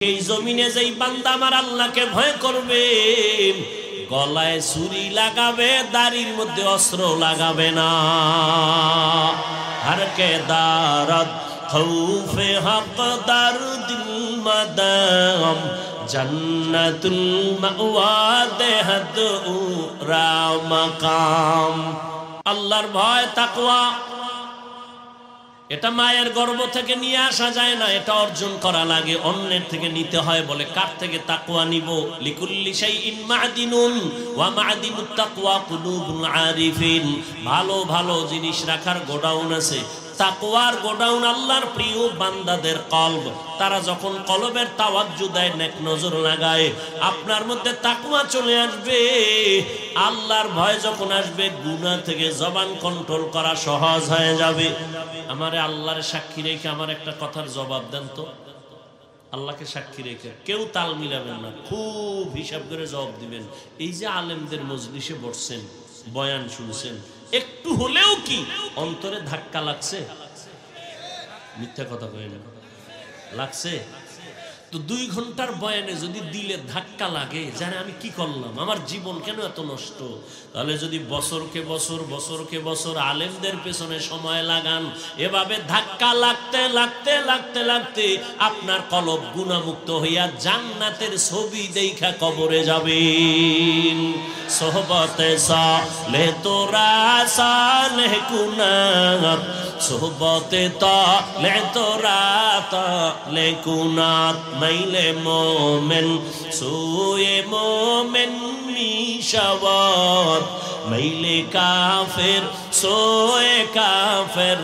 এই জমিনে যেই বান্দা আমার আল্লাহকে ভয় করবে, গলায় ছুরি লাগাবে, দাড়ির মধ্যে অস্ত্র লাগাবে না। হর কে দারদ খৌফে হক দার দিল মাদাম জান্নাতুল মাওয়া দেহদ উরা মাকাম। আল্লাহর ভয় তাকওয়া এটা মায়ের গর্ভ থেকে নিয়ে আসা যায় না, এটা অর্জন করা লাগে, অন্যের থেকে নিতে হয়। বলে কার থেকে তাকওয়া নিব? লিকুল্লি শাইইন মা'দিনুন ওয়া মা'দিনুত তাকওয়া কুলুবুল আরিফিন। ভালো ভালো জিনিস রাখার গোডাউন আছে। তাকওয়ার গোডাউন আল্লাহর প্রিয় বান্দাদের কলব। তারা যখন কলবের তাওয়াজ্জু দেয়, নেক নজর লাগায়, আপনার মধ্যে তাকওয়া চলে আসবে। আল্লাহর ভয় যখন আসবে, গুনাহ থেকে জবান কন্ট্রোল করা সহজ হয়ে যাবে। আমারে আল্লাহর সাক্ষী রেখে আমার একটা কথার জবাব দেন তো। আল্লাহকে সাক্ষী রেখে কেউ তাল মিলাবেন না, খুব হিসাব করে জবাব দিবেন। এই যে আলেমদের মজলিসে বসছেন, বয়ান শুনছেন, একটু হলেও কি অন্তরে ধাক্কা লাগছে? মিথ্যা কথা কই না, লাগছে তো? 2 ঘন্টার বয়ানে যদি দিলে ধাক্কা লাগে, জানে আমি কি করলাম, আমার জীবন কেন এত নষ্ট, তাহলে যদি বছরকে বছর আলেমদের পেছনে সময় লাগান, এভাবে ধাক্কা লাগতে লাগতে লাগতে লাগতে আপনার কলব গুনাহমুক্ত হইয়া জান্নাতের ছবি দেখা কবরে যাবেন। সোহবতে সালে তোরা সালে কুনাত, সোহবতে তালে তোরা তালে কুনাত, মাইলে মোমেন সোয়ে মোমেন মিশাওয়াত, মাইলে কাফের সোয়ে কাফের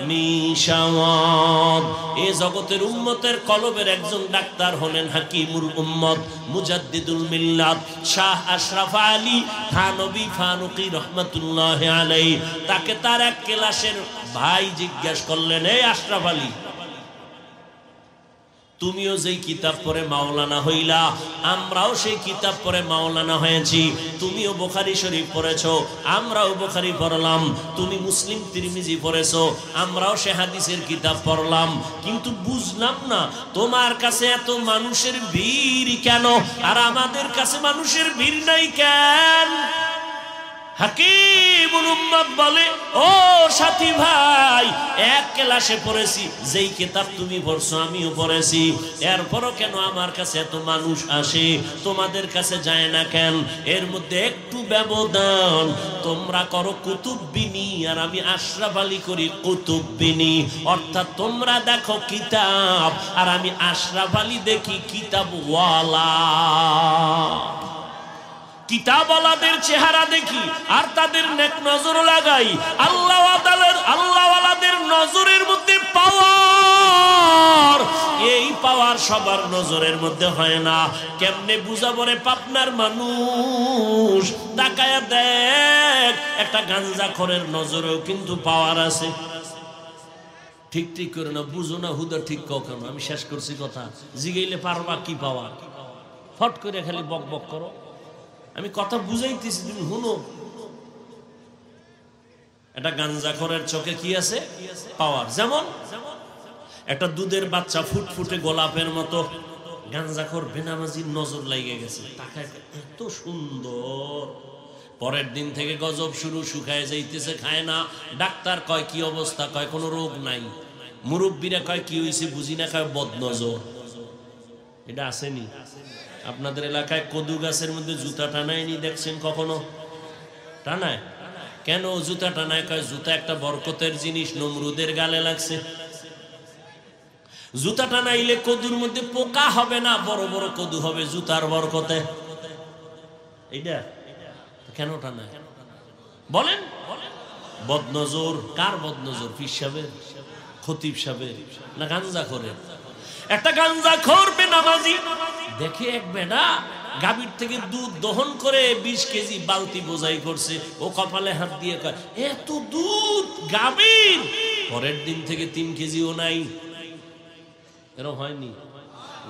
মিশাওয়াত। এ জগতের উম্মতের কলবের একজন ডাক্তার হলেন হাকিমুল উম্মত, মুজাদ্দিদুল মিল্লাত শাহ আশরাফ আলী থানবী ফারুকী রহমাতুল্লাহি আলাইহি। তাকে তার এক ক্লাসের ভাই জিজ্ঞাসা করলেন, এই আশরাফ আলী, তুমিও যেই কিতাব পড়ে মাওলানা হইলা, আমরাও সেই কিতাব পড়ে মাওলানা হয়েছি। তুমিও বুখারী শরীফ পড়েছো, আমরাও বুখারী পড়লাম। তুমি মুসলিম তিরমিজি পড়েছো, আমরাও সে হাদিসের কিতাব পড়লাম। কিন্তু বুঝলাম না তোমার কাছে এত মানুষের ভিড় কেন, আর আমাদের কাছে মানুষের ভিড় নাই কেন? হাকিমুল উম্মত বলে, ও সাথী ভাই, এক ক্লাসে পড়েছি, যেই কিতাব তুমি পড়ছো আমিও পড়েছি, এরপরও কেন আমার কাছে এত মানুষ আসে, তোমাদের কাছে যায় না কেন? এর মধ্যে একটু ব্যবধান। তোমরা করো কুতুববিনী, আর আমি আশরাফ আলী করি কুতুববিনী। অর্থাৎ তোমরা দেখো কিতাব, আর আমি আশরাফ আলী দেখি কিতাবওয়ালা। কিতাবওয়ালাদের চেহারা দেখি আর তাদের নেক নজর লাগাই। আল্লাহওয়ালাদের নজরের মধ্যে পাওয়ার, এই পাওয়ার সবার নজরের মধ্যে হয় না। কেমনে বুঝাবো রে পাবনার মানুষ? তাকায়া দেখ, একটা গাঞ্জাখোরের নজরেও কিন্তু পাওয়ার আছে। ঠিক ঠিক করে না, বুঝো না, হুদা ঠিক কও কেন? আমি শেষ করছি কথা, জিগাইলে পারবা কি পাওয়ার? ফট করে খালি বক বক করো। আমি কথা বুঝাইতেছি, তুমি শুনো। একটা গাঞ্জাখোরের চোখে কি আছে? পাওয়ার। যেমন একটা দুধের বাচ্চা ফুটফুটে গোলাপের মতো, গাঞ্জাখোর বেনামাজির নজর লেগে গেছে, তাকায় এত সুন্দর। পরের দিন থেকে গজব শুরু, শুকায় যাইতেছে, খায় না। ডাক্তার কয় কি অবস্থা? কয় কোনো রোগ নাই। মুরব্বীরা কয় কি হয়েছে বুঝি না, কয় বদনজর। এটা আসেনি আপনাদের এলাকায়? কদু গাছের মধ্যে জুতা টানায়নি দেখছেন কখনো? টানায় কেন জুতা টানায়? কয় জুতা একটা বরকতের জিনিস, নমরুদের গালে লাগছে। জুতা টানাইলে কদুর মধ্যে পোকা হবে না, বড় বড় কদু হবে জুতার বরকতে। এইটা কেন টানায় বলেন? বদনজর। কার বদনজর? পীর সাহেবের, খতিব সাহেবের, না গাঞ্জাখোরের? একটা গাঞ্জাখোর বেনামাজি দেখে এক বেটা গাভীর থেকে দুধ দহন করে 20 কেজি বালতি বোঝাই করছে। ও কপালে হাত দিয়ে কয়, এত দুধ গাভীর? পরের দিন থেকে 3 কেজিও নাই। এরকম হয়নি?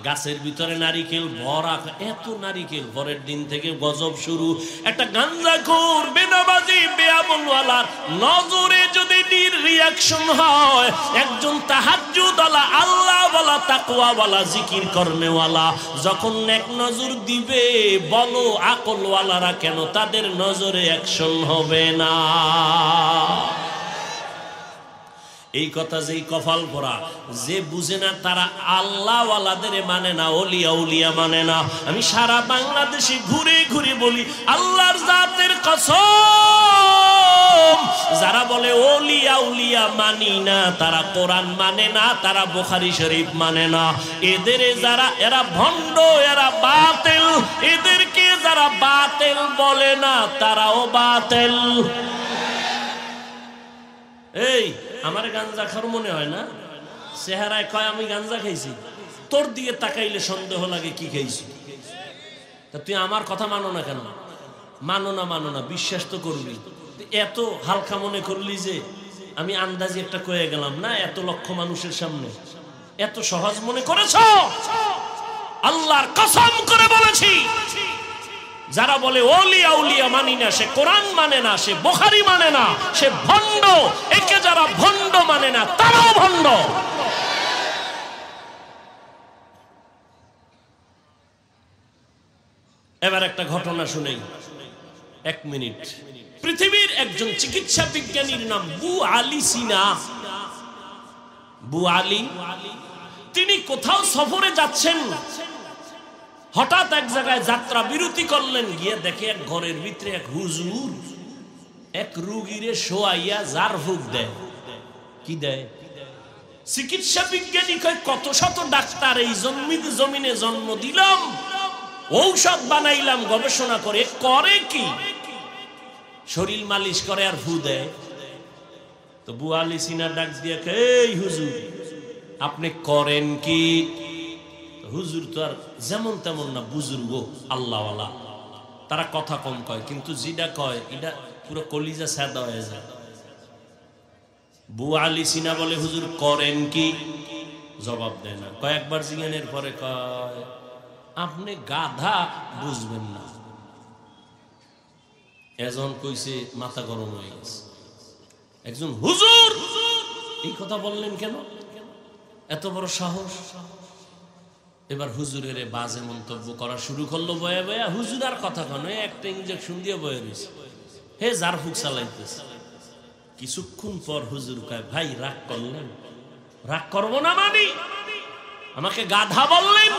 গাছের ভিতরে নারিকেল ভরা, এত নারিকেল, পরের দিন থেকে গজব শুরু। একটা গাঞ্জাখোর, বেনামাজি, বেয়ামলওয়ালার নজরে যদি রিয়াকশন হয়, একজন তাহাজ্জুদওয়ালা, আল্লাহওয়ালা, তাকওয়াওয়ালা, জিকির করনেওয়ালা যখন এক নজর দিবে, বলো আকলওয়ালারা কেন তাদের নজরে অ্যাকশন হবে না? এই কথা যেই কপাল পরা, যে বুঝে না তারা আল্লাহওয়ালাদের মানে না, ওলিয়া উলিয়া মানে না। আমি সারা বাংলাদেশে ঘুরে ঘুরে বলি, আল্লাহর জাতের কসম, যারা বলে ওলিয়া উলিয়া মানি না, তারা কোরআন মানে না, তারা বুখারী শরীফ মানে না। এরা ভণ্ড, এরা বাতিল। এদেরকে যারা বাতিল বলে না, তারাও বাতিল। এই আমার গাঞ্জা খার মনে হয় না? চেহারায় কয় আমি গাঞ্জা খাইছি, তোর দিকে তাকাইলে সন্দেহ লাগে কি খাইছি। তা তুই আমার কথা মানো না কেন? মানো না, বিশ্বাস তো করবি। এত হালকা মনে করলি যে আমি আন্দাজি একটা কয়ে গেলাম না, এত লক্ষ মানুষের সামনে এত সহজ মনে করেছ? আল্লাহর কসম করে বলেছি, যারা বলে ওলিয়া উলিয়া মানি না, সে কোরআন মানে না, সে বুখারী মানে না, সে ভণ্ড। একে যারা ভণ্ড মানে না, তারাও ভণ্ড। এবার একটা ঘটনা শুনেই, 1 মিনিট। পৃথিবীর একজন চিকিৎসা বিজ্ঞানীর নাম বু আলী সিনা। বু আলী, তিনি কোথাও সফরে যাচ্ছেন, হঠাৎ এক জায়গায় যাত্রা বিরতি করলেন। গিয়ে দেখে এক ঘরের ভিতরে এক হুজুর এক রুগীরে শোয়াইয়া জারফুক দেয়। কি দেয়? চিকিৎসা বিজ্ঞানী কয়, কত শত ডাক্তার এই জমিনে জন্ম দিলাম, ঔষধ বানাইলাম গবেষণা করে কি? শরীর মালিশ করে আর ফু দেয়। তো বু আলী সিনা ডাক দিয়ে, এই হুজুর আপনি করেন কি? হুজুর তো আর যেমন তেমন না, বুজুর্গ, আল্লাহওয়ালা, তারা কথা কম কয়, কিন্তু যেটা কয় এটা পুরো কলিজা সাদা হয়ে যায়। বু আলী সিনা বলে, হুজুর করেন কি? জবাব দেয় না। কয়েকবার জিজ্ঞানের পরে কয়, আপনি গাধা, বুঝবেন না। এজন কইছে মাথা গরম হয়ে গেছে। একজন হুজুর এই কথা বললেন কেন? এত বড় সাহস! এবার হুজুরের বাজে মন্তব্য করা শুরু করলো বয়া বয়া। হুজুর আর কথা কেন, একটা ইঞ্জেকশন দিয়ে বয়ে রয়েছে, হে জারফুক চালাইতেছে। কিছুক্ষণ পর হুজুর কয়, ভাই রাগ করলেন? রাগ করবো না মানি, আমাকে গাধা বললেন।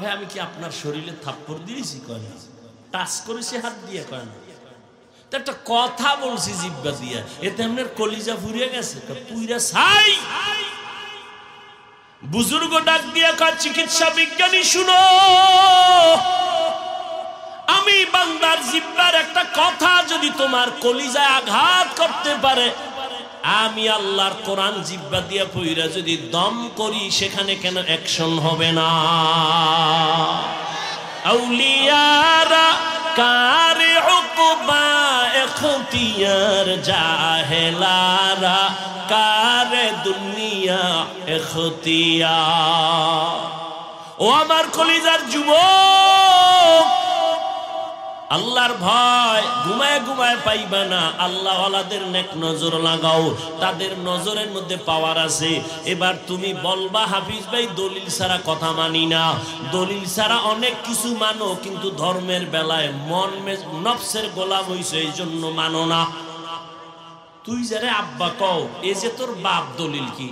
ভাই আমি কি আপনার শরীরে থাপ্পড় দিয়েছি? কয় না। টাচ করেছি হাত দিয়ে? কয় না। তো একটা কথা বলছি জিব্বা দিয়া, এতে আপনার কলিজা ফুরিয়ে গেছে? পুইরা ছাই। বুজুর্গ ডাক দিয়া কয়, চিকিৎসা বিজ্ঞানী শুনো, আমি বান্দার জিব্বার একটা কথা যদি তোমার কলিজায় আঘাত করতে পারে, আমি আল্লাহর কোরআন জিব্বা দিয়া পইরা যদি দম করি, সেখানে কেন অ্যাকশন হবে না? আউলিয়ারা কারে উকবা এখতিয়ার, জাহেলারা কারে দুনিয়া এখতিয়ার। ও আমার কলিজার যুবক, আল্লাহর ভয় ঘুমায় ঘুমায় পাইবা না। আল্লাহ ওয়ালাদের নেক নজর লাগাও, তাদের নজরের মধ্যে পাওয়ার আছে। এবার তুমি বলবা, হাফিজ ভাই দলিল ছাড়া কথা মানি না। দলিল ছাড়া অনেক কিছু মানো, কিন্তু ধর্মের বেলায় মন নফসের গোলাম হইছে, এই জন্য মানো না। তুই যারে আব্বা কও, এ যে তোর বাপ, দলিল কি?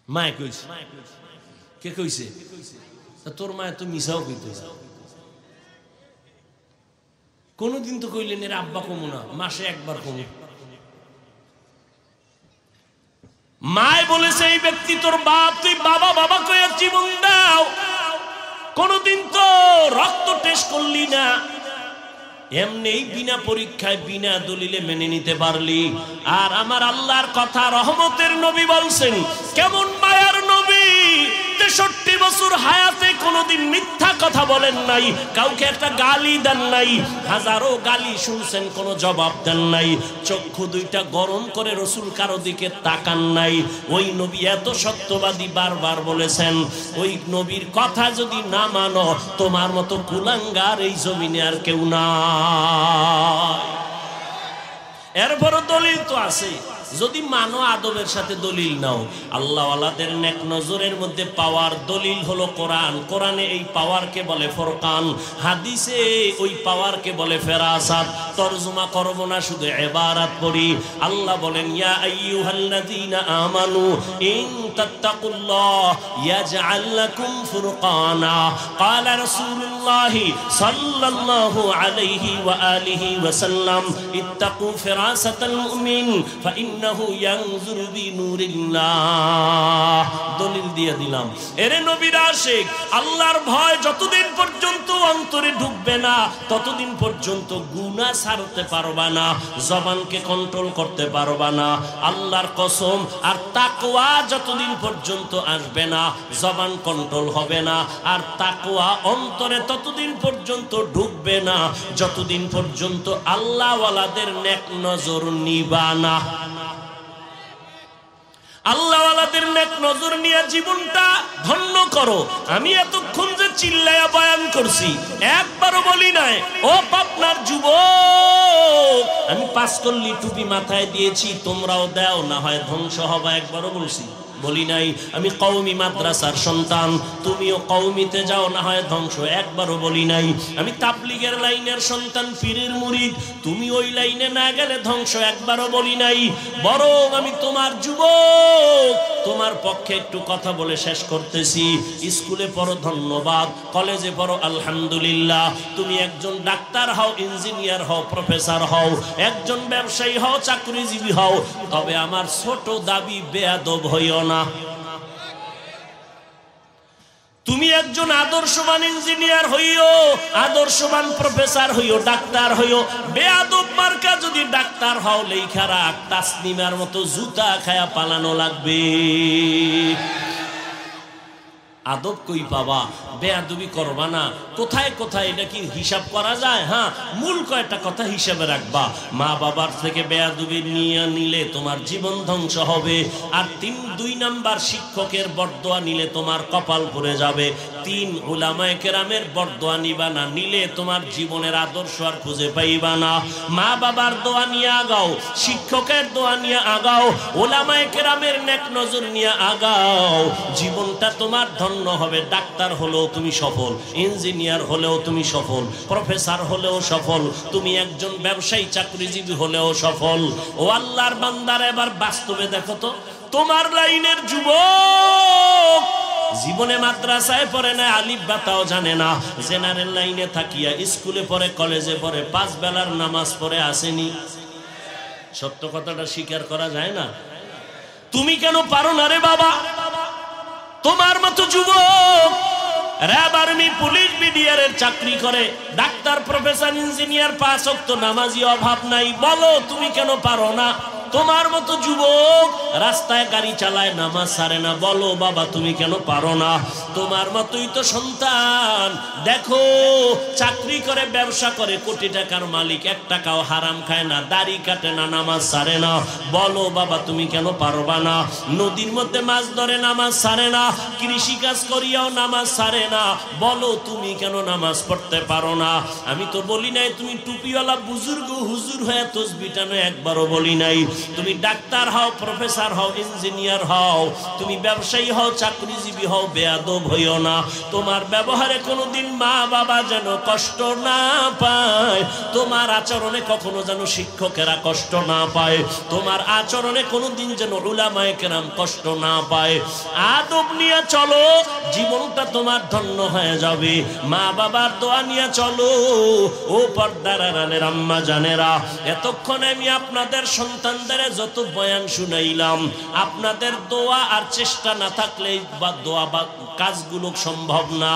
মায় কইছে? কে কইছে? তোর মায় তো মিশাও কইতেছে। কোনদিন তো কইলেন এর আব্বা কমু না, মাসে একবার কমু। মায় বলেছে এই ব্যক্তি তোর বাপ, তুই বাবা বাবা কইয়া জীবন দাও। কোনদিন তো রক্ত টেস্ট করলি না, এমনি বিনা পরীক্ষায় বিনা দলিলে মেনে নিতে পারলি। আর আমার আল্লাহর কথা, রহমতের নবী বলছেন, কেমন মায়ার নবী, 63 বছর হায়াতে কোনোদিন মিথ্যা কথা বলেন নাই, কাউকে একটা গালি দেন নাই, হাজারো গালি শুনছেন কোনো জবাব দেন নাই, চক্ষু দুইটা গরম করে রাসূল কারো দিকে তাকান নাই। ওই নবী এত সত্যবাদী, বারবার বলেছেন ওই নবীর কথা যদি না মানো তোমার মতো কুলাঙ্গার এই জমিনে আর কেউ নাই। এরপরও দলিল তো আছে, যদি মানো আদবের সাথে দলিল নাও। আল্লাহওয়ালাদের নেক নজরের মধ্যে পাওয়ার দলিল হলো কোরআন। কোরআনে এই পাওয়ারকে বলে ফুরকান, হাদিসে ওই পাওয়ারকে বলে ফেরাসাত। তরজমা করব না, শুধু ইবারত পড়ি। আল্লাহ বলেন ইয়া আইয়ুহাল্লাযীনা আমানু ইন তাত্তাকুল্লাহ ইয়াজআল লাকুম ফুরকানা। ক্বালা রাসূলুল্লাহি সাল্লাল্লাহু আলাইহি ওয়া আলিহি ওয়া সাল্লাম ইত্তাকু ফিরাসাতাল মুমিন ফাইন্নাহু ইয়ানজুরু বিনুরিল্লাহ। দলিল দিয়ে দিলাম। এরে নবীর আশিক, আল্লাহর ভয় যতদিন পর্যন্ত অন্তরে ঢুকবে না ততদিন পর্যন্ত গুনাহ ছাড়তে পারবা না, জবানকে কন্ট্রোল করতে পারবা না। আল্লাহর কসম, আর তাকওয়া যতদিন পর্যন্ত আসবে না জবান কন্ট্রোল হবে না, আর তাকওয়া অন্তরে ততদিন পর্যন্ত ঢুকবে না যতদিন পর্যন্ত আল্লাহওয়ালাদের নেক নজর নিবা না। আল্লাহওয়ালাদের নেক নজর নিয়ে জীবনটা ধন্য করো। আমি এতক্ষণ যে চিল্লায়া বয়ান করছি একবারও বলি নাই ও পাবনার যুবক আমি 5 কল্লি টুপি মাথায় দিয়েছি তোমরাও দাও, না হয় ধ্বংস হবা, একবারও বলছি? বলি নাই। আমি কওমি মাদ্রাসার সন্তান, তুমিও কওমিতে যাও, না হয় ধ্বংস, একবারও বলি নাই। আমি তাবলীগের লাইনের সন্তান, পীরের মুরিদ, তুমি ওই লাইনে না গেলে ধ্বংস, একবারও বলি নাই। বরং আমি তোমার যুবক, তোমার পক্ষে একটু কথা বলে শেষ করতেছি। স্কুলে পড়ো ধন্যবাদ, কলেজে পড়ো আলহামদুলিল্লাহ, তুমি একজন ডাক্তার হও, ইঞ্জিনিয়ার হও, প্রফেসর হও, একজন ব্যবসায়ী হও, চাকরিজীবী হও, তবে আমার ছোট দাবি বেয়াদব হইও না। তুমি একজন আদর্শবান ইঞ্জিনিয়ার হইও, আদর্শবান প্রফেসর হইও, ডাক্তার হইও, বেয়াদব মার্কা যদি ডাক্তার হও লেখা রাখ, তাসনিমার মতো জুতা খায়া পালানো লাগবে। আদব কই পাবা? বেয়াদবি করবা না। কোথায় কোথায় এটা কি হিসাব করা যায়? হ্যাঁ, মূল কয়টা কথা হিসাবে রাখবা। মা বাবার থেকে বেয়াদবি নিয়ে নিলে তোমার জীবন ধ্বংস হবে। আর 2 নাম্বার, শিক্ষকের বরদোয়া নিলে তোমার কপাল পুড়ে যাবে। 3, উলামায়ে কেরামের বরদোয়া নিবা না, নিলে তোমার জীবনের আদর্শ আর খুঁজে পাইবা না। মা বাবার দোয়া নিয়ে আগাও, শিক্ষকের দোয়া নিয়ে আগাও, উলামায়ে কেরামের নেক নজর নিয়ে আগাও, জীবনটা তোমার ধন্য হবে। ডাক্তার হলেও তুমি সফল, ইঞ্জিনিয়ার হলেও তুমি সফল, প্রফেসর হলেও সফল, তুমি একজন ব্যবসায়ী চাকরিজীবী হলেও সফল। ও আল্লাহর বান্দারা, এবার বাস্তবে দেখো তো, তোমার লাইনের যুবক জীবনে মাদ্রাসায় পড়ে না, আলিফ বাতাও জানে না, জেনারেল লাইনে থাকিয়া স্কুলে পড়ে, কলেজে পড়ে, 5 বেলার নামাজ পড়ে আসেনি। সত্য কথাটা স্বীকার করা যায় না? তুমি কেন পারো না রে বাবা? তোমার মতো যুবক র‍্যাব, আর্মি, পুলিশ, বিডিআরের চাকরি করে, ডাক্তার, প্রফেসর, ইঞ্জিনিয়ার, 5 ওয়াক্ত নামাজি, অভাব নাই। বলো তুমি কেন পারো না? তোমার মতো যুবক রাস্তায় গাড়ি চালায়, নামাজ ছাড়ে না। বলো বাবা তুমি কেন পারো না? তোমার মতোই তো সন্তান দেখো, চাকরি করে, ব্যবসা করে, কোটি টাকার মালিক, 1 টাকাও হারাম খায় না, দাড়ি কাটে না, নামাজ ছাড়ে না। বলো বাবা তুমি কেন পারবা না? নদীর মধ্যে মাছ ধরে, নামাজ ছাড়ে না, কৃষি কাজ করিয়াও নামাজ ছাড়ে না। বলো তুমি কেন নামাজ পড়তে পারো না? আমি তো বলি নাই তুমি টুপিওয়ালা বুজুর্গ হুজুর হয়ে তসবিহ টানো, একবারও বলি নাই। তুমি ডাক্তার হও, প্রফেসর হও, ইঞ্জিনিয়ার হও, তুমি ব্যবসায়ী হও, চাকরিজীবী হও, বেয়াদব হইও না। তোমার ব্যবহারে কোনোদিন মা বাবা যেন কষ্ট না পায়, তোমার আচরণে কখনো যেন শিক্ষকেরা কষ্ট না পায়, তোমার আচরণে কোনোদিন যেন উলামায়ে কেরাম কষ্ট না পায়। আদব নিয়ে চলো, জীবনটা তোমার ধন্য হয়ে যাবে। মা বাবার দোয়া নিয়ে চলো। ও পর্দার আড়ালের আম্মা জানেরা, এতক্ষণ আমি আপনাদের সন্তান যত বয়ান শুনাইলাম, আপনাদের দোয়া আর চেষ্টা না থাকলে বা দোয়া বা কাজগুলো সম্ভব না।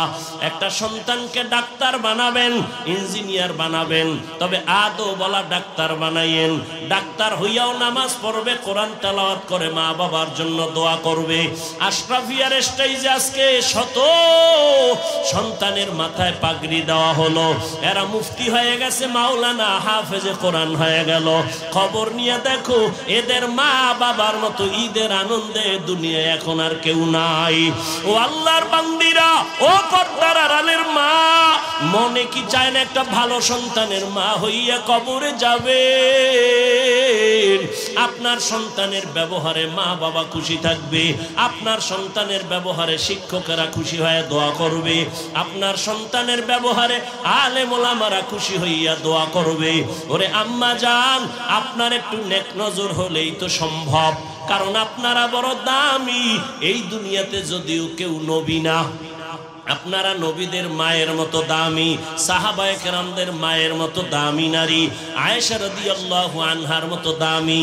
একটা সন্তানকে ডাক্তার বানাবেন, ইঞ্জিনিয়ার বানাবেন, তবে আদৌ বলা ডাক্তার বানাইয়েন। ডাক্তার হইয়াও নামাজ পড়বে, কোরআন তেলাওয়াত করে মা বাবার জন্য দোয়া করবে। আশরাফিয়ার স্টেজে আজকে শত সন্তানের মাথায় পাগড়ি দেওয়া হলো, এরা মুফতি হয়ে গেছে, মাওলানা হাফেজে কোরআন হয়ে গেল। খবর নিয়ে দেখো এদের মা বাবার মতো ঈদের আনন্দে দুনিয়ায় এখন আর কেউ নাই। ও আল্লাহর বান্দিরা, ও পর্দার আড়ালের মা, মনে কি চায় না একটা ভালো সন্তানের মা হইয়া কবরে যাবে? আপনার সন্তানের ব্যবহারে মা বাবা খুশি থাকবে, আপনার সন্তানের ব্যবহারে শিক্ষকেরা খুশি হয়ে দোয়া করবে, আপনার সন্তানের ব্যবহারে আলেম ওলামারা খুশি হইয়া দোয়া করবে। ওরে আম্মা জান, আপনার একটু নেক নজর হলেই তো সম্ভব, কারণ আপনারা বড় দামি। এই দুনিয়াতে যদিও কেউ নবী না, আপনারা নবীদের মায়ের মতো দামি, সাহাবায়ে কেরামদের মায়ের মতো দামি নারী, আয়েশা রাদিয়াল্লাহু আনহার মতো দামি,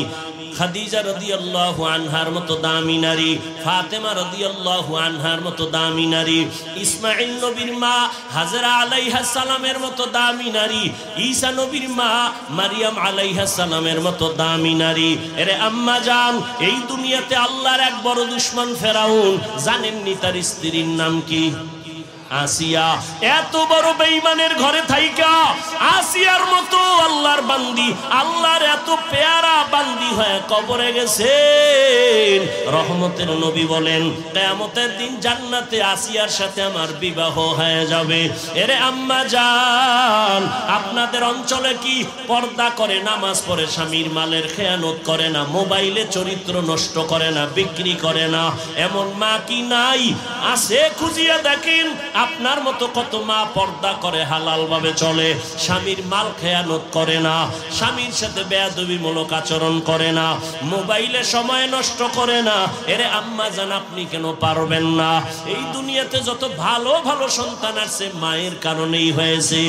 খাদিজা রাদিয়াল্লাহু আনহার মতো দামি নারী, ফাতেমা রাদিয়াল্লাহু আনহার মতো দামি নারী, ইসমাঈল নবীর মা হাজরা আলাইহা সালামের মতো দামি নারী, ঈসা নবীর মা মারিয়াম আলাইহা সালামের মতো দামি নারী। এরে আম্মা জান, এই দুনিয়াতে আল্লাহর এক বড় দুশমন ফেরাউন, জানেননি তার স্ত্রীর নাম কি? আসিয়া। এত বড় বেঈমানের ঘরে থাইকা আসিয়ার মতো আল্লাহর বান্দি, আল্লাহর এত পেয়ারা বান্দি হয়ে কবরে গেছেন। রহমতের নবী বলেন, কিয়ামতের দিন জান্নাতে আসিয়ার সাথে আমার বিবাহ হয়ে যাবে। এরে আম্মা জান, আপনাদের অঞ্চলে কি পর্দা করে, নামাজ পড়ে, স্বামীর মালের খেয়ানত করে না, মোবাইলে চরিত্র নষ্ট করে না, বিক্রি করে না, এমন মা কি নাই? আছে, খুঁজিয়া দেখেন। আপনার মতো কত মা পর্দা করে, হালাল ভাবে চলে, স্বামীর মাল খেয়ানত করে না, স্বামীর সাথে বেয়াদবিমূলক আচরণ করে না, মোবাইলে সময় নষ্ট করে না। এরে আম্মা জান, আপনি কেন পারবেন না? এই দুনিয়াতে যত ভালো ভালো সন্তান আছে মায়ের কারণেই হয়েছে।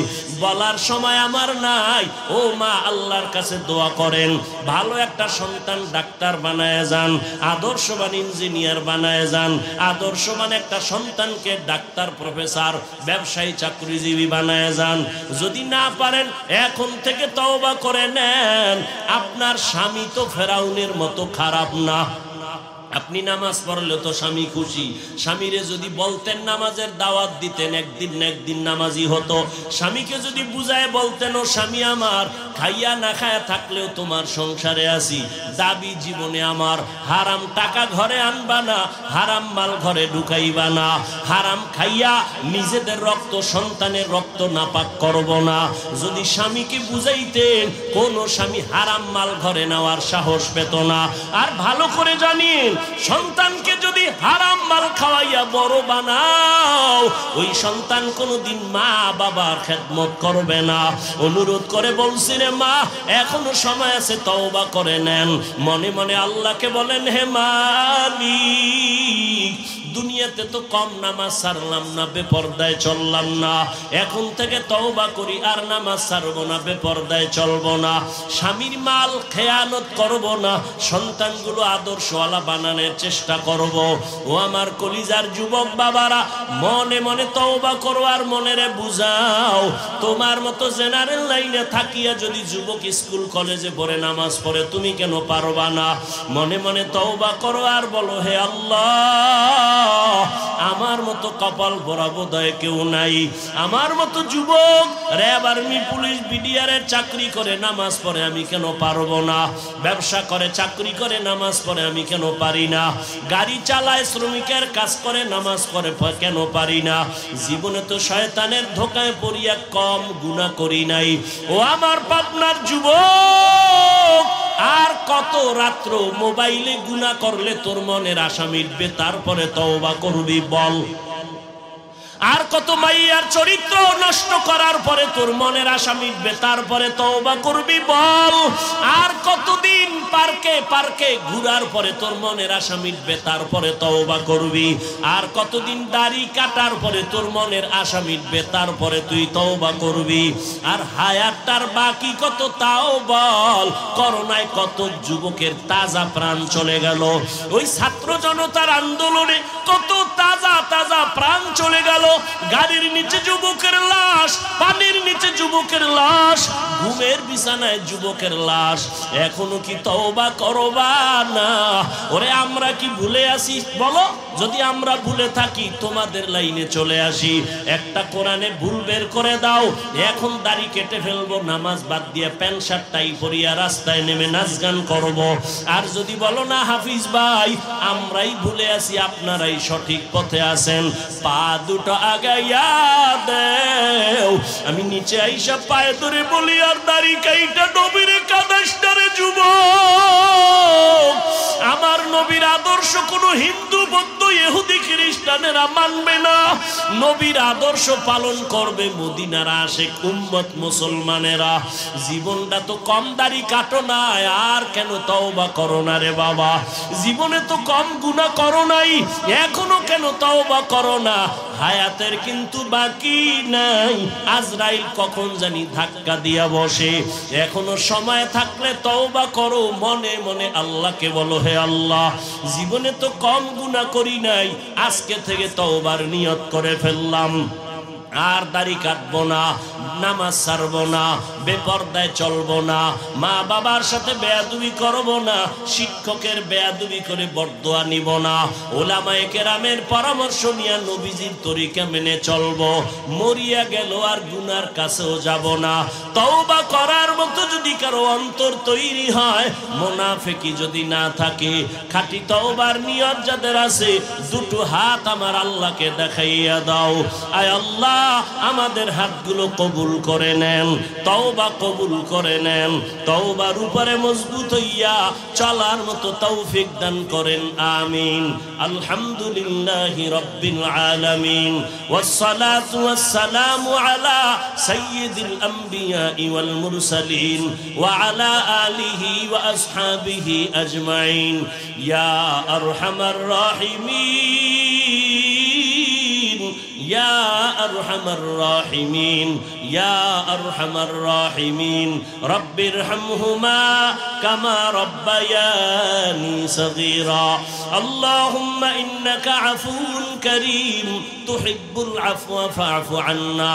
বলার সময় আমার নাই। ও মা, আল্লাহর কাছে দোয়া করেন, ভালো একটা সন্তান ডাক্তার বানায় যান, আদর্শবান ইঞ্জিনিয়ার বানায় যান, আদর্শবান একটা সন্তানকে ডাক্তার, প্রফেসর, ব্যবসায়ী, চাকরিজীবী বানায় যান। যদি না পারেন এখন থেকে তওবা করে নেন। আপনার স্বামী তো ফেরাউনের মতো খারাপ না। আপনি নামাজ পড়লে তো স্বামী খুশি। স্বামীরে যদি বলতেন নামাজের দাওয়াত দিতেন, একদিন না একদিন নামাজি হতো। স্বামীকে যদি বুঝায় বলতেন, ও স্বামী আমার, খাইয়া না খায়া থাকলেও তোমার সংসারে আছি, দাবি জীবনে আমার হারাম টাকা ঘরে আনবা না, হারাম মাল ঘরে ঢুকাইবা না, হারাম খাইয়া নিজেদের রক্ত, সন্তানের রক্ত নাপাক করব না। যদি স্বামীকে বুঝাইতেন, কোন স্বামী হারাম মাল ঘরে নেওয়ার সাহস পেত না। আর ভালো করে জানিন, সন্তানকে যদি হারাম মাল খাওয়াইয়া বড় বানাও, ওই সন্তান কোনোদিন মা বাবার খেদমত করবে না। অনুরোধ করে বলছি রে মা, এখনো সময় আছে, তওবা করে নেন। মনে মনে আল্লাহকে বলেন, হে মালিক, দুনিয়াতে তো কম নামাজ ছাড়লাম না, বেপরদায় চললাম না, এখন থেকে তওবা করি, আর নামাজ ছাড়বো না, বেপরদায় চলবো না, স্বামীর মাল খেয়ানত করব না, সন্তানগুলো আদর্শওয়ালা বানানোর চেষ্টা করব। ও আমার কলিজার যুবক বাবারা, মনে মনে তওবা করো আর মনেরে বুঝাও। তোমার মতো জেনারেল লাইনে থাকিয়া যদি যুবক স্কুল কলেজে পড়ে নামাজ পড়ে, তুমি কেন পারবা না? মনে মনে তওবা করো আর বলো, হে আল্লাহ, আমার মতো কপাল ভরা বোধহয় কেউ নাই। আমার মতো যুবক র্যাব, আর্মি, পুলিশ, বিডিআরের চাকরি করে নামাজ পড়ে, আমি কেন পারবো না? ব্যবসা করে, চাকরি করে, নামাজ পড়ে, আমি কেন পারি না? গাড়ি চালায়, শ্রমিকের কাজ করে, নামাজ পড়ে, কেন পারি না? জীবনে তো শয়তানের ধোকায় পড়িয়া কম গুনাহ করি নাই। ও আমার পাবনার যুবক, আর কত রাত্র মোবাইলে গুনাহ করলে তোর মনের আশা মিটবে, তারপরে তওবা করবি বল? আর কত মাইয়ার চরিত্র নষ্ট করার পরে তোর মনের আশা মিটবে, তারপরে তওবা করবি বল? আর কতদিন পার্কে পার্কে ঘুরার পরে তোর মনের আশা মিটবে, তারপরে তওবা করবি? আর কতদিন দাড়ি কাটার পরে তোর মনের আশা মিটবে, তারপরে তুই তওবা করবি? আর হায়াতটার বাকি কত তাও বল? করোনায় কত যুবকের তাজা প্রাণ চলে গেল, ওই ছাত্র জনতার আন্দোলনে কত তাজা তাজা প্রাণ চলে গেল। গাড়ির নিচে যুবকের লাশ, পানির নিচে যুবকের লাশ, ঘুমের বিছানায় যুবকের লাশ। এখনো কি তওবা করবা না? ওরে আমরা কি ভুলে আসি বলো? যদি আমরা ভুলে থাকি তোমাদের লাইনে চলে আসি, একটা কোরআনে ভুল বের করে দাও, এখন দাড়ি কেটে ফেলবো, নামাজ বাদ দিয়ে প্যান্ট শার্ট টাই পরিয়া রাস্তায় নেমে নাচ গান করবো। আর যদি বলো না হাফিজ ভাই আমরাই ভুলে আসি, আপনারাই সঠিক পথে আছেন, পা দুটো আগাইয়া দেও। আমি নিচে আইসা পায়ে ধরে বলি, আর দাড়ি কাইটা নবীরে কাদাসটারে যুবক, আমার নবীর আদর্শ কোন হিন্দু বৌদ্ধ ইহুদি খ্রিস্টানেরা মানবে না। নবীর আদর্শ পালন করবে মদিনার আশিক উম্মত মুসলমানেরা। জীবনটা তো কম দাড়ি কাটো না, আর কেন তওবা করো না রে বাবা? জীবনে তো কম গুনাহ করো নাই, এখনো কেন তওবা করো না? হায়াতের কিন্তু বাকি নাই, আজরাইল কখন জানি ধাক্কা দিয়া বসে। এখনো সময় থাকলে তওবা করো, মনে মনে আল্লাহকে বলো, হে আল্লাহ জীবনে তো কম গুনাহ করি নাই, আজকে থেকে তওবার নিয়ত করে ফেললাম, আর দাড়ি কাটবো না, নামাজ ছাড়বো না, বেপরদায় চলবো না, মা বাবার সাথে বেয়াদবি করবো না, শিক্ষকের বেয়াদবি করে বরদোয়া নিব না, ওলামায়ে কেরামের পরামর্শ নিয়ে নবীজির তরিকা মেনে চলবো, মরিয়া গেল আর গুনার কাছেও যাব না। তওবা করার মতো যদি কারো অন্তর তৈরি হয়, মুনাফিকি যদি না থাকে, খাঁটি তওবার নিয়ত যাদের আছে, দুটো হাত আমার আল্লাহকে দেখাইয়া দাও। আয় আল্লাহ আমাদের হাতগুলো কবুল করে নেন, তওবা কবুল করে নেন, তওবার উপরে মজবুত হইয়া চলার মতো তৌফিক দান করেন, আমিন। আলহামদুলিল্লাহি রাব্বিল আলামিন, ওয়াসসালাতু ওয়াসসালামু আলা সাইয়্যিদিল আমবিয়া ওয়াল মুরসালিন ওয়া আলা আলিহি ওয়া আসহাবিহি আজমাইন। ইয়া আরহামার রাহিমিন, ইয়া আরহামার রাহিমিন, ইয়া আরহামার রাহিমিন, রব্বিরহামহুমা কামা রব্বায়ানি সগীরা। আল্লাহুম্মা ইন্নাকা আফুউন কারীম তুহিব্বুল আফওয়া ফা'ফু আন্না।